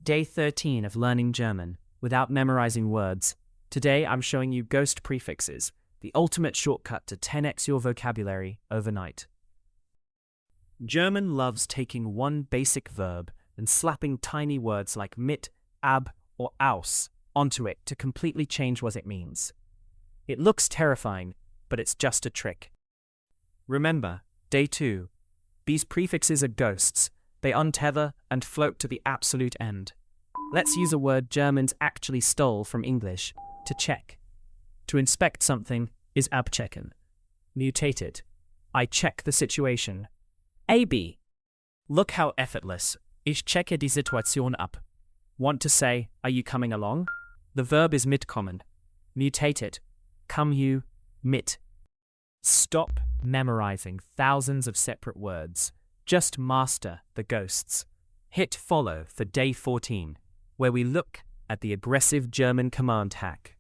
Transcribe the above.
Day 13 of learning German without memorizing words. Today I'm showing you ghost prefixes, the ultimate shortcut to 10x your vocabulary overnight. German loves taking one basic verb and slapping tiny words like mit, ab, or aus onto it to completely change what it means. It looks terrifying, but it's just a trick. Remember, day 2. These prefixes are ghosts. They untether and float to the absolute end. Let's use a word Germans actually stole from English, to check. To inspect something is abchecken. Mutated. I check the situation. AB. Look how effortless. Ich checke die Situation ab. Want to say, are you coming along? The verb is mitkommen. Mutated. Come you, mit. Stop memorizing thousands of separate words. Just master the ghosts. Hit follow for day 14, where we look at the aggressive German command hack.